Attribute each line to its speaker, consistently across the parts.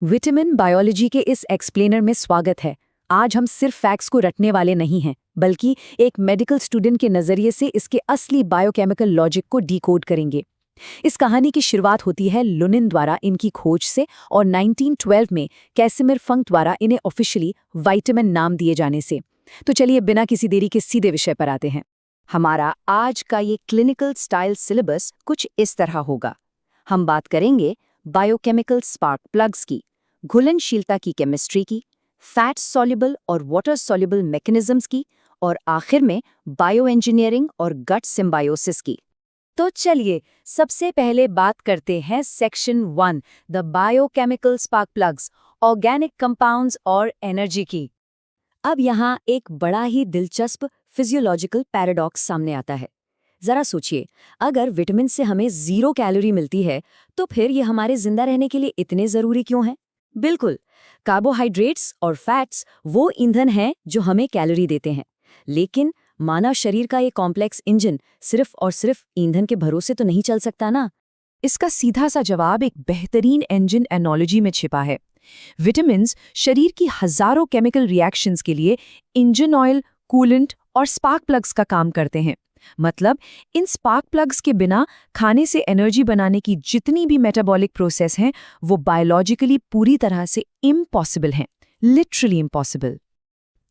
Speaker 1: Vitamin biology के इस explainer में स्वागत है। आज हम सिर्फ फैक्ट्स को रटने वाले नहीं हैं, बल्कि एक मेडिकल स्टूडेंट के नजरिए से इसके असली बायोकेमिकल लॉजिक को डिकोड करेंगे। इस कहानी की शुरुआत होती है लुनिन द्वारा इनकी खोज से और 1912 में कैसिमिर फंक द्वारा इन्हें ऑफिशियली विटामिन नाम दिए जाने से। तो चलिए बिना किसी देरी के सीधे विषय पर आते हैं। हमारा आज का ये क्लिनिकल स्टाइल सिलेबस कुछ इस तरह होगा। हम बात करेंगे बायोकेमिकल स्पार्क प्लग्स की, घुलनशीलता की केमिस्ट्री की, फैट सॉल्युबल और वाटर सॉल्युबल मैकेनिज्म्स की, और आखिर में बायो इंजीनियरिंग और गट सिम्बायोसिस की। तो चलिए सबसे पहले बात करते हैं section 1, the biochemical spark plugs, organic compounds और एनर्जी की। अब यहाँ एक बड़ा ही दिलचस्प फिजियोलॉजिकल पैराडॉक्स सामने आता है। जरा सोचिए, अगर विटामिन से हमें 0 कैलोरी मिलती है तो फिर ये हमारे जिंदा रहने के लिए इतने जरूरी क्यों हैं? बिल्कुल, कार्बोहाइड्रेट्स और फैट्स वो ईंधन हैं जो हमें कैलोरी देते हैं, लेकिन मानव शरीर का ये कॉम्प्लेक्स इंजन सिर्फ और सिर्फ ईंधन के भरोसे तो नहीं चल सकता ना।
Speaker 2: इसका सीधा सा जवाब एक बेहतरीन इंजन एनोलॉजी में छिपा है। विटामिन्स शरीर की हजारों केमिकल रिएक्शंस के लिए इंजन ऑयल, कूलेंट और स्पार्क प्लग्स का काम करते हैं। मतलब इन स्पार्क प्लग्स के बिना खाने से एनर्जी बनाने की जितनी भी मेटाबॉलिक प्रोसेस हैं वो बायोलॉजिकली पूरी तरह से इम्पॉसिबल हैं, लिटरली इम्पॉसिबल।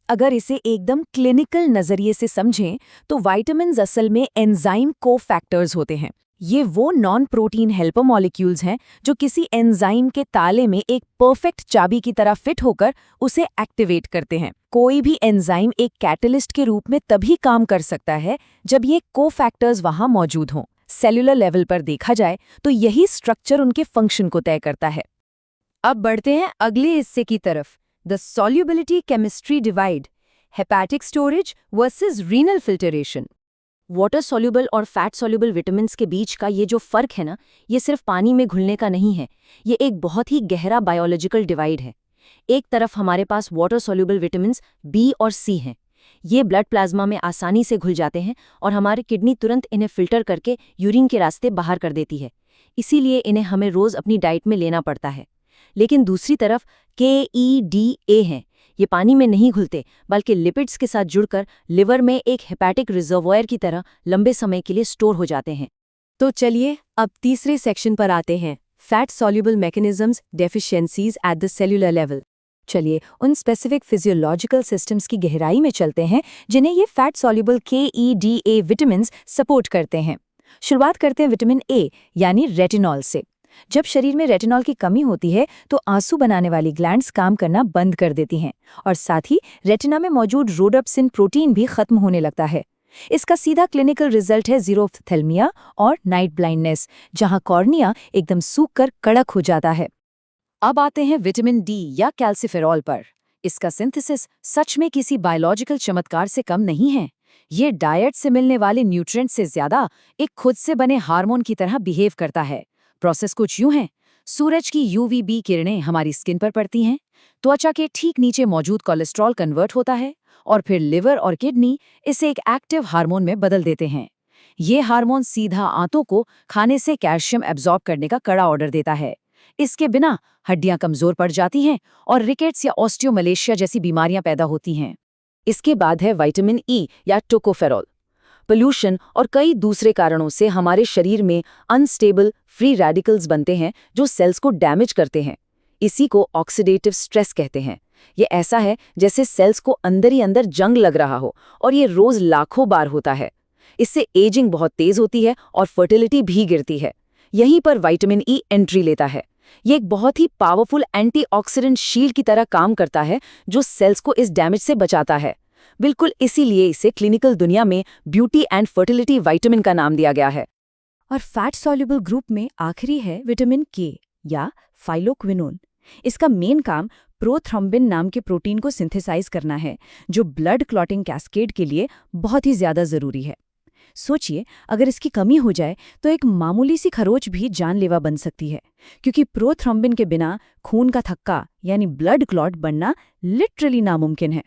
Speaker 1: अगर इसे एकदम क्लिनिकल नजरिए से समझें तो विटामिन्स असल में एंजाइम कोफैक्टर्स होते हैं। ये वो नॉन प्रोटीन हेल्पर मॉलिक्यूल्स हैं जो किसी एंजाइम के ताले में एक परफेक्ट चाबी की तरह फिट होकर उसे एक्टिवेट करते हैं। कोई भी एंजाइम एक कैटलिस्ट के रूप में तभी काम कर सकता है जब ये कोफैक्टर्स वहां मौजूद हों। सेलुलर लेवल पर देखा जाए तो यही स्ट्रक्चर उनके फंक्शन को तय करता है। अब बढ़ते हैं अगले हिस्से की तरफ, the solubility chemistry divide, hepatic storage versus renal filtration. Water soluble और फैट सॉल्युबल विटामिन्स के बीच का ये जो फर्क है ना, ये सिर्फ पानी में घुलने का नहीं है, ये एक बहुत ही गहरा बायोलॉजिकल डिवाइड है। एक तरफ हमारे पास वाटर सॉल्युबल विटामिन्स बी और सी हैं। ये ब्लड प्लाज्मा में आसानी से घुल जाते हैं और हमारी किडनी तुरंत इन्हें फिल्टर करके यूरिन के रास्ते बाहर कर देती है। इसीलिए इन्हें हमें रोज अपनी डाइट में लेना पड़ता है। लेकिन दूसरी तरफ के-ई-डी-ए हैं। ये पानी में नहीं घुलते, बल्कि लिपिड्स के साथ जुड़कर लिवर में एक हेपेटिक रिजर्वॉयर की तरह लंबे समय के लिए स्टोर हो जाते हैं। तो चलिए अब तीसरे सेक्शन पर आते हैं, fat soluble mechanisms deficiencies at the cellular level. चलिए उन स्पेसिफिक फिजियोलॉजिकल सिस्टम्स की गहराई में चलते हैं जिन्हें ये फैट सॉल्युबल के-ई-डी-ए विटामिन्स सपोर्ट करते हैं। शुरुआत करते हैं विटामिन ए यानी रेटिनॉल से। जब शरीर में रेटिनॉल की कमी होती है तो आंसू बनाने वाली ग्लैंड्स काम करना बंद कर देती हैं और साथ ही रेटिना में मौजूद रोडोप्सिन प्रोटीन भी खत्म होने लगता है। इसका सीधा क्लिनिकल रिजल्ट है ज़ीरोफ्थेल्मिया और नाइट ब्लाइंडनेस, जहां कॉर्निया एकदम सूखकर कड़क हो जाता है। अब आते हैं विटामिन डी या कैल्सिफेरॉल पर। इसका सिंथेसिस सच में किसी बायोलॉजिकल चमत्कार से कम नहीं है। ये डाइट से मिलने वाले न्यूट्रिएंट से ज्यादा एक खुद से बने हार्मोन की तरह बिहेव करता है। प्रोसेस कुछ यूं है, सूरज की यूवीबी किरणें हमारी स्किन पर पड़ती हैं, त्वचा के ठीक नीचे मौजूद कोलेस्ट्रॉल कन्वर्ट होता है और फिर लिवर और किडनी इसे एक एक्टिव हार्मोन में बदल देते हैं। ये हार्मोन सीधा आंतों को खाने से कैल्शियम एब्जॉर्ब करने का कड़ा ऑर्डर देता है। इसके बिना हड्डियां कमजोर पड़ जाती हैं और रिकेट्स या ऑस्टियोमलेशिया जैसी बीमारियां पैदा होती हैं। इसके बाद है विटामिन ई या टोकोफेरॉल। पोल्यूशन और कई दूसरे कारणों से हमारे शरीर में अनस्टेबल फ्री रेडिकल्स बनते हैं जो सेल्स को डैमेज करते हैं। इसी को ऑक्सीडेटिव स्ट्रेस कहते हैं। ये ऐसा है जैसे सेल्स को अंदर ही अंदर जंग लग रहा हो, और ये रोज लाखों बार होता है। इससे एजिंग बहुत तेज होती है और फर्टिलिटी भी गिरती है। यहीं पर विटामिन ई एंट्री लेता है। ये एक बहुत ही पावरफुल एंटीऑक्सीडेंट शील्ड की तरह काम करता है जो सेल्स को इस डैमेज से बचाता है। बिल्कुल इसीलिए इसे क्लिनिकल दुनिया में ब्यूटी एंड फर्टिलिटी विटामिन का नाम दिया गया है। और फैट सॉल्युबल ग्रुप में आखिरी है विटामिन के या फाइलोक्विनोन। इसका मेन काम प्रोथ्रोम्बिन नाम के प्रोटीन को सिंथेसाइज करना है, जो ब्लड क्लॉटिंग कैस्केड के लिए बहुत ही ज्यादा जरूरी है। सोचिए, अगर इसकी कमी हो जाए तो एक मामूली सी खरोच भी जानलेवा बन सकती है, क्योंकि प्रोथ्रोम्बिन के बिना खून का थक्का यानी ब्लड क्लॉट बनना लिटरली नामुमकिन है।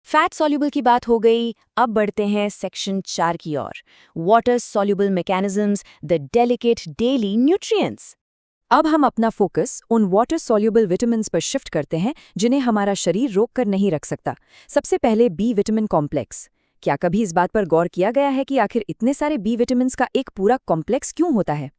Speaker 1: फैट सॉल्युबल की बात हो गई, अब बढ़ते हैं सेक्शन 4 की ओर, water soluble mechanisms, the delicate daily nutrients.
Speaker 2: अब हम अपना फोकस उन वाटर सॉल्युबल विटामिन्स पर शिफ्ट करते हैं जिन्हें हमारा शरीर रोक कर नहीं रख सकता। सबसे पहले बी विटामिन कॉम्प्लेक्स। क्या कभी इस बात पर गौर किया गया है कि आखिर इतने सारे बी विटामिन्स का एक पूरा कॉम्प्लेक्स क्यों होता है?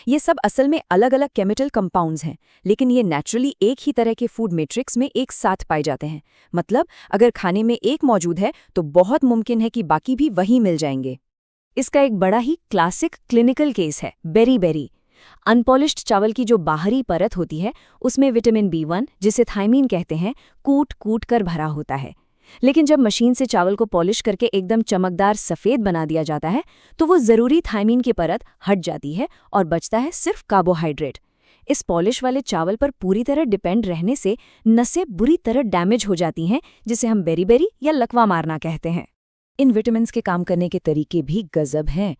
Speaker 2: ये सब असल में अलग अलग केमिकल कंपाउंड्स हैं, लेकिन ये नेचुरली एक ही तरह के फूड मैट्रिक्स में एक साथ पाए जाते हैं। मतलब अगर खाने में एक मौजूद है तो बहुत मुमकिन है कि बाकी भी वहीं मिल जाएंगे। इसका एक बड़ा ही क्लासिक क्लिनिकल केस है बेरी। अनपॉलिश्ड चावल की जो बाहरी परत होती है उसमें विटामिन B1, जिसे थायमीन कहते हैं, कूट कूट कर भरा होता है। लेकिन जब मशीन से चावल को पॉलिश करके एकदम चमकदार सफ़ेद बना दिया जाता है तो वो ज़रूरी थायमीन की परत हट जाती है और बचता है सिर्फ कार्बोहाइड्रेट। इस पॉलिश वाले चावल पर पूरी तरह डिपेंड रहने से नसें बुरी तरह डैमेज हो जाती हैं, जिसे हम बेरी या लकवा मारना कहते हैं। इन विटामिन के काम करने के तरीके भी गजब हैं।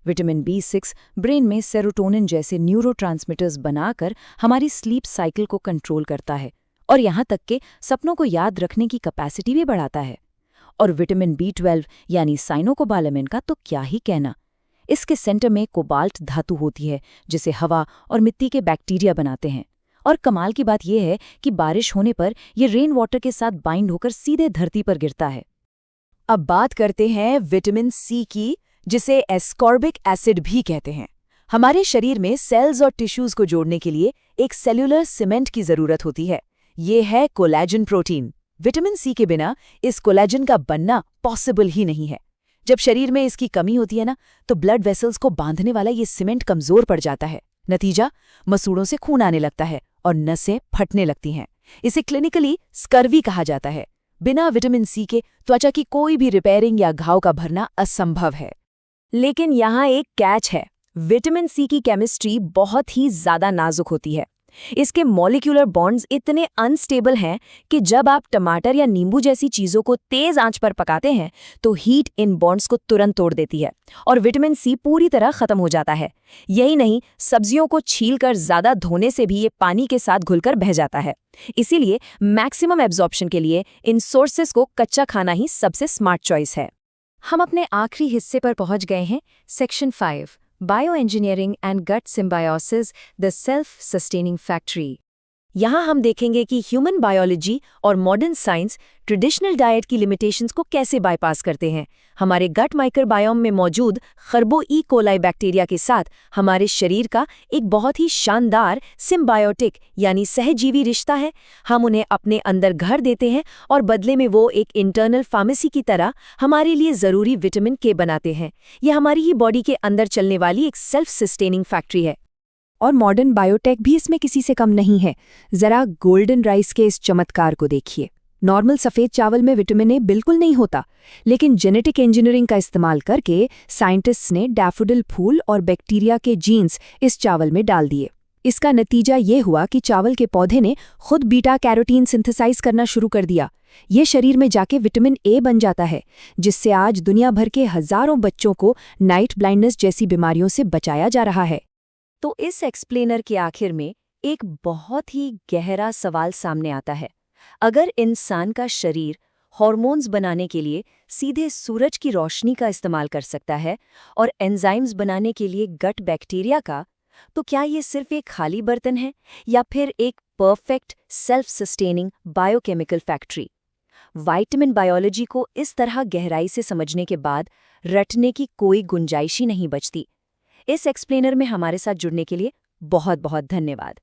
Speaker 2: विटामिन B6 ब्रेन में सेरोटोनिन जैसे न्यूरोट्रांसमीटर्स बनाकर हमारी स्लीप साइकिल को कंट्रोल करता है और यहाँ तक कि सपनों को याद रखने की कैपेसिटी भी बढ़ाता है। और विटामिन B12 यानी साइनोकोबालामिन का तो क्या ही कहना। इसके सेंटर में कोबाल्ट धातु होती है जिसे हवा और मिट्टी के बैक्टीरिया बनाते हैं। और कमाल की बात यह है कि बारिश होने पर यह रेन वाटर के साथ बाइंड होकर सीधे धरती पर गिरता है। अब बात करते हैं विटामिन C की, जिसे एस्कॉर्बिक एसिड भी कहते हैं। हमारे शरीर में सेल्स और टिश्यूज को जोड़ने के लिए एक सेल्यूलर सीमेंट की जरूरत होती है। ये है कोलेजन प्रोटीन। विटामिन C के बिना इस कोलेजन का बनना पॉसिबल ही नहीं है। जब शरीर में इसकी कमी होती है ना, तो ब्लड वेसल्स को बांधने वाला ये सीमेंट कमजोर पड़ जाता है। नतीजा, मसूड़ों से खून आने लगता है और नसें फटने लगती हैं। इसे क्लिनिकली स्कर्वी कहा जाता है। बिना विटामिन C के त्वचा की कोई भी रिपेयरिंग या घाव का भरना असंभव है। लेकिन यहाँ एक कैच है। विटामिन C की केमिस्ट्री बहुत ही ज्यादा नाजुक होती है। इसके मॉलिक्यूलर बॉन्ड्स इतने अनस्टेबल हैं कि जब आप टमाटर या नींबू जैसी चीजों को तेज आंच पर पकाते हैं तो हीट इन बॉन्ड्स को तुरंत तोड़ देती है और विटामिन C पूरी तरह खत्म हो जाता है। यही नहीं, सब्जियों को छीलकर ज्यादा धोने से भी ये पानी के साथ घुलकर बह जाता है। इसीलिए मैक्सिमम एब्जॉर्प्शन के लिए इन सोर्सेस को कच्चा खाना ही सबसे स्मार्ट चॉइस है। हम अपने आखिरी हिस्से पर पहुंच गए हैं, section 5, bioengineering and gut symbiosis, the self sustaining factory. यहाँ हम देखेंगे कि ह्यूमन बायोलॉजी और मॉडर्न साइंस ट्रेडिशनल डाइट की लिमिटेशंस को कैसे बाईपास करते हैं। हमारे गट माइक्रोबायोम में मौजूद खरबो ई कोलाई बैक्टीरिया के साथ हमारे शरीर का एक बहुत ही शानदार सिम्बायोटिक यानी सहजीवी रिश्ता है। हम उन्हें अपने अंदर घर देते हैं और बदले में वो एक इंटरनल फार्मेसी की तरह हमारे लिए ज़रूरी विटामिन के बनाते हैं। यह हमारी ही बॉडी के अंदर चलने वाली एक सेल्फ सस्टेनिंग फैक्ट्री है। और मॉडर्न बायोटेक भी इसमें किसी से कम नहीं है। जरा गोल्डन राइस के इस चमत्कार को देखिए। नॉर्मल सफ़ेद चावल में विटामिन ए बिल्कुल नहीं होता, लेकिन जेनेटिक इंजीनियरिंग का इस्तेमाल करके साइंटिस्ट्स ने डैफोडिल फूल और बैक्टीरिया के जीन्स इस चावल में डाल दिए। इसका नतीजा ये हुआ कि चावल के पौधे ने खुद बीटा कैरोटीन सिंथेसाइज करना शुरू कर दिया। ये शरीर में जाके विटामिन ए बन जाता है, जिससे आज दुनिया भर के हजारों बच्चों को नाइट ब्लाइंडनेस जैसी बीमारियों से बचाया जा रहा है। तो इस एक्सप्लेनर के आखिर में एक बहुत ही गहरा सवाल सामने आता है। अगर इंसान का शरीर हार्मोन्स बनाने के लिए सीधे सूरज की रोशनी का इस्तेमाल कर सकता है और एंजाइम्स बनाने के लिए गट बैक्टीरिया का, तो क्या ये सिर्फ एक खाली बर्तन है या फिर एक perfect self sustaining biochemical factory? Vitamin biology को इस तरह गहराई से समझने के बाद रटने की कोई गुंजाइश ही नहीं बचती। इस एक्सप्लेनर में हमारे साथ जुड़ने के लिए बहुत बहुत धन्यवाद।